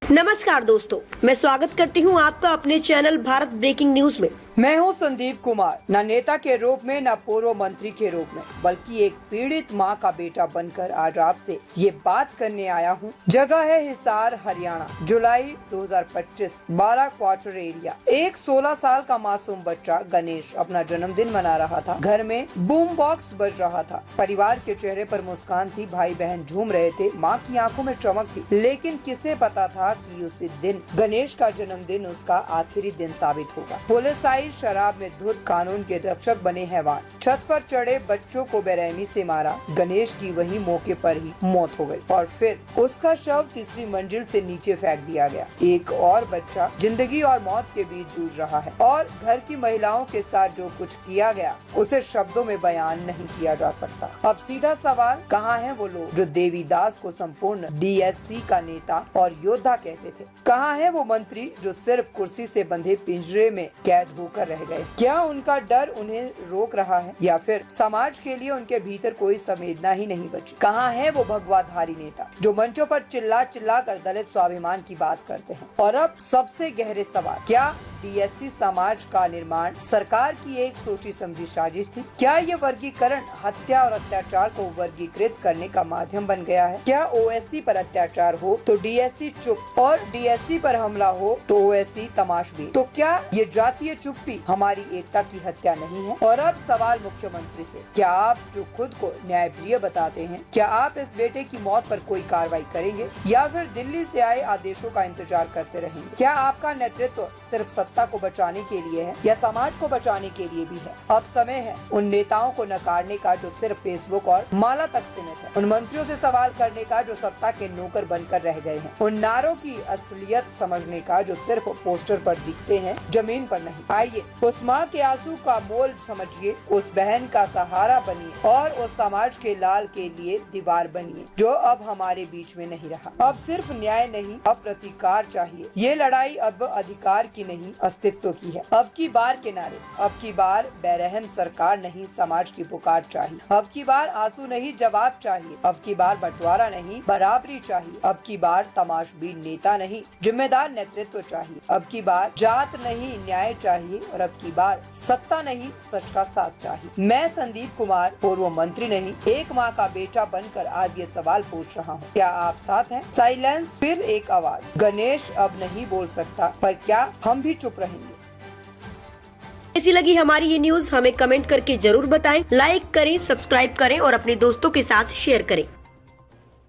नमस्कार दोस्तों, मैं स्वागत करती हूं आपका अपने चैनल भारत ब्रेकिंग न्यूज में। मैं हूं संदीप कुमार, न नेता के रूप में न पूर्व मंत्री के रूप में, बल्कि एक पीड़ित मां का बेटा बनकर आज आपसे ये बात करने आया हूं। जगह है हिसार, हरियाणा। जुलाई 2025, 12 क्वार्टर एरिया। एक 16 साल का मासूम बच्चा गणेश अपना जन्मदिन मना रहा था। घर में बूम बॉक्स बज रहा था। परिवार के चेहरे पर मुस्कान थी, भाई बहन झूम रहे थे, माँ की आंखों में चमक थी। लेकिन किसे पता था कि उसी दिन गणेश का जन्मदिन उसका आखिरी दिन साबित होगा। पुलिस आई, शराब में धुत, कानून के रक्षक बने हैवान। छत पर चढ़े बच्चों को बेरहमी से मारा। गणेश की वही मौके पर ही मौत हो गई और फिर उसका शव तीसरी मंजिल से नीचे फेंक दिया गया। एक और बच्चा जिंदगी और मौत के बीच जूझ रहा है और घर की महिलाओं के साथ जो कुछ किया गया उसे शब्दों में बयान नहीं किया जा सकता। अब सीधा सवाल, कहाँ हैं वो लोग जो देवीदास को संपूर्ण DSC का नेता और योद्धा कहते थे? कहाँ है वो मंत्री जो सिर्फ कुर्सी से बंधे पिंजरे में कैद होकर रह गए? क्या उनका डर उन्हें रोक रहा है या फिर समाज के लिए उनके भीतर कोई संवेदना ही नहीं बची? कहाँ है वो भगवाधारी नेता जो मंचों पर चिल्ला चिल्ला कर दलित स्वाभिमान की बात करते हैं? और अब सबसे गहरे सवाल, क्या DSC समाज का निर्माण सरकार की एक सोची समझी साजिश थी? क्या ये वर्गीकरण हत्या और अत्याचार को वर्गीकृत करने का माध्यम बन गया है? क्या OSC पर अत्याचार हो तो DSC चुप और DSC पर हमला हो तो OSC तमाशबीन? तो क्या ये जातीय चुप्पी हमारी एकता की हत्या नहीं है? और अब सवाल मुख्यमंत्री से, क्या आप जो खुद को न्यायप्रिय बताते हैं, क्या आप इस बेटे की मौत पर कोई कार्रवाई करेंगे या फिर दिल्ली से आए आदेशों का इंतजार करते रहेंगे? क्या आपका नेतृत्व सिर्फ सत्ता को बचाने के लिए है या समाज को बचाने के लिए भी है? अब समय है उन नेताओं को नकारने का जो सिर्फ फेसबुक और माला तक सीमित है, उन मंत्रियों से सवाल करने का जो सत्ता के नौकर बनकर रह गए हैं, उन नारों की असलियत समझने का जो सिर्फ पोस्टर पर दिखते हैं, जमीन पर नहीं। आइए उस माँ के आंसू का मोल समझिए, उस बहन का सहारा बनिए और उस समाज के लाल के लिए दीवार बनिए जो अब हमारे बीच में नहीं रहा। अब सिर्फ न्याय नहीं, अब प्रतिकार चाहिए। ये लड़ाई अब अधिकार की नहीं, अस्तित्व की है। अब की बार के नारे, अब की बार बेरहम सरकार नहीं, समाज की पुकार चाहिए। अब की बार आंसू नहीं, जवाब चाहिए। अब की बार बंटवारा नहीं, बराबरी चाहिए। अब की बार तमाशबीन नेता नहीं, जिम्मेदार नेतृत्व चाहिए। अब की बार जात नहीं, न्याय चाहिए और अब की बार सत्ता नहीं, सच का साथ चाहिए। मैं संदीप कुमार, पूर्व मंत्री नहीं, एक माँ का बेटा बनकर आज ये सवाल पूछ रहा हूँ, क्या आप साथ हैं? साइलेंस, फिर एक आवाज, गणेश अब नहीं बोल सकता, पर क्या हम भी चुप रहेंगे? कैसी लगी हमारी ये न्यूज हमें कमेंट करके जरूर बताएं। लाइक करें, सब्सक्राइब करें और अपने दोस्तों के साथ शेयर करें।